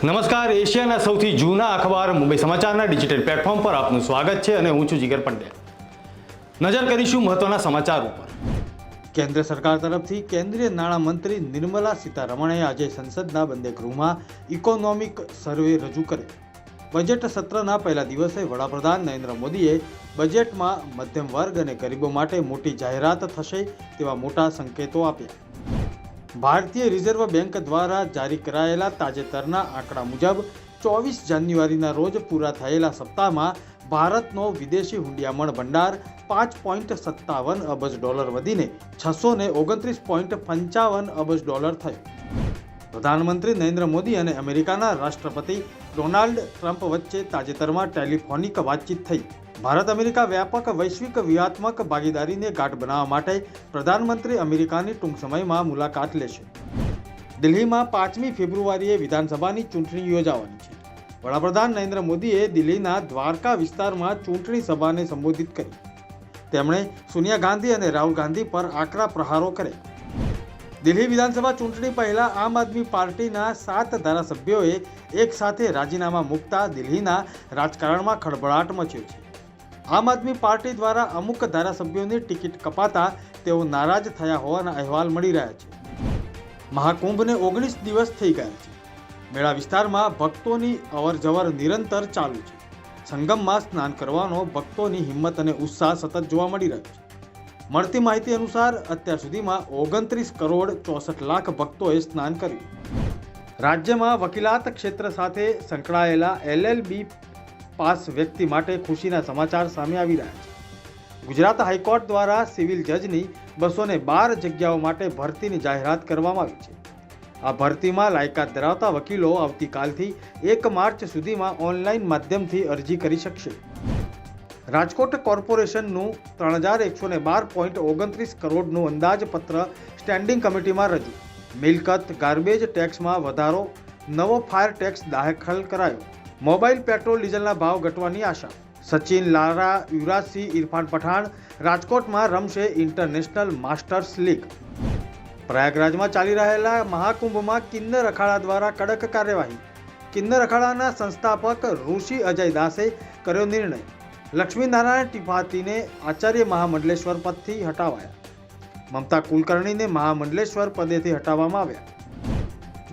નમસ્કાર, એશિયાના સૌથી જૂના અખબાર મુંબઈ સમાચારના ડિજિટલ પ્લેટફોર્મ પર આપનું સ્વાગત છે અને હું છું જીગર પંડ્યા। નજર કરીશું મહત્વના સમાચાર ઉપર। કેન્દ્ર સરકાર તરફથી કેન્દ્રીય નાણાં મંત્રી નિર્મલા સીતારમણે આજે સંસદના બંને ગૃહમાં ઇકોનોમિક સર્વે રજૂ કર્યો। બજેટ સત્રના પહેલા દિવસે વડાપ્રધાન નરેન્દ્ર મોદીએ બજેટમાં મધ્યમ વર્ગ અને ગરીબો માટે મોટી જાહેરાત થશે તેવા મોટા સંકેતો આપ્યા। ભારતીય રિઝર્વ બેંક દ્વારા જારી કરાયેલા તાજેતરના આંકડા મુજબ 24 જાન્યુઆરીના રોજ પૂરા થયેલા સપ્તાહમાં ભારતનો વિદેશી હુંડિયામણ ભંડાર $5.57 અબજ વધીને $629.55 અબજ થયો। પ્રધાનમંત્રી નરેન્દ્ર મોદી અને અમેરિકાના રાષ્ટ્રપતિ ડોનાલ્ડ ટ્રમ્પ વચ્ચે તાજેતરમાં ટેલિફોનિક વાતચીત થઈ। ભારત અમેરિકા વ્યાપક વૈશ્વિક વ્યૂહાત્મક ભાગીદારીને ગાઢ બનાવવા માટે પ્રધાનમંત્રી અમેરિકાની ટૂંક સમયમાં મુલાકાત લેશે। દિલ્હીમાં 5મી ફેબ્રુઆરીએ વિધાનસભાની ચૂંટણી યોજાવાની છે। વડાપ્રધાન નરેન્દ્ર મોદીએ દિલ્હીના દ્વારકા વિસ્તારમાં ચૂંટણી સભાને સંબોધિત કરી। તેમણે સોનિયા ગાંધી અને રાહુલ ગાંધી પર આકરા પ્રહારો કર્યા। દિલ્હી વિધાનસભા ચૂંટણી પહેલા આમ આદમી પાર્ટીના 7 ધારાસભ્યોએ એક સાથે રાજીનામા મૂકતા દિલ્હીના રાજકારણમાં ખળભળાટ મચ્યો છે। આમ આદમી પાર્ટી દ્વારા અમુક ધારાસભ્યોની ટિકિટ કપાતા તેઓ નારાજ થયા હોવાના અહેવાલ મળી રહ્યા છે। મહાકુંભને 19 દિવસ થઈ ગયા છે। મેળા વિસ્તારમાં ભક્તોની અવરજવર નિરંતર ચાલુ છે। સંગમમાં સ્નાન કરવાનો ભક્તોની હિંમત અને ઉત્સાહ સતત જોવા મળી રહ્યો છે। મળતી માહિતી અનુસાર અત્યાર સુધીમાં 29 કરોડ 64 લાખ ભક્તોએ સ્નાન કર્યું। રાજ્યમાં વકીલાત ક્ષેત્ર સાથે સંકળાયેલા LLB પાસ વ્યક્તિ માટે ખુશીના સમાચાર સામે આવી રહ્યા છે। ગુજરાત હાઈકોર્ટ દ્વારા સિવિલ જજની 212 જગ્યાઓ માટે ભરતીની જાહેરાત કરવામાં આવી છે। આ ભરતીમાં લાયકાત ધરાવતા વકીલો આવતીકાલથી 1 માર્ચ સુધીમાં ઓનલાઈન માધ્યમથી અરજી કરી શકશે। રાજકોટ કોર્પોરેશનનું 3112.29 કરોડનું અંદાજપત્ર સ્ટેન્ડિંગ કમિટીમાં રજૂ। મિલકત ગાર્બેજ ટેક્સમાં વધારો, નવો ફાયર ટેક્સ દાખલ કરાયો। મોબાઈલ પેટ્રોલ ડીઝલના ભાવ ઘટવાની આશા। સચિન, લારા, યુવરાજ સિંહ, ઇરફાન પઠાણ રાજકોટમાં રમશે ઇન્ટરનેશનલ માસ્ટર્સ લીગ। પ્રયાગરાજમાં ચાલી રહેલા મહાકુંભમાં કિન્નર અખાડા દ્વારા કડક કાર્યવાહી। કિન્નર અખાડાના સંસ્થાપક ઋષિ અજય દાસે કર્યો નિર્ણય। લક્ષ્મીનારાયણ ત્રિપાઠીને આચાર્ય મહામંડલેશ્વર પદથી હટાવાયા। મમતા કુલકર્ણીને મહામંડલેશ્વર પદેથી હટાવવામાં આવ્યા।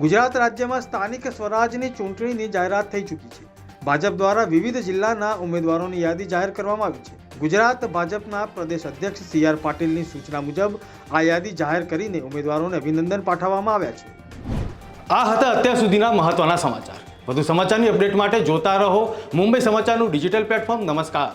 ગુજરાત રાજ્યમાં સ્થાનિક સ્વરાજની ચૂંટણીની જાહેરાત થઈ ચૂકી છે। ભાજપ દ્વારા વિવિધ જિલ્લાના ઉમેદવારોની યાદી જાહેર કરવામાં આવી છે। ગુજરાત ભાજપના પ્રદેશ અધ્યક્ષ CR પાટીલની સૂચના મુજબ આ યાદી જાહેર કરીને ઉમેદવારોને અભિનંદન પાઠવવામાં આવ્યા છે। આ હતા અત્યાર સુધીના મહત્વના સમાચાર। વધુ સમાચારની અપડેટ માટે જોતા રહો મુંબઈ સમાચારનું ડિજિટલ પ્લેટફોર્મ। નમસ્કાર।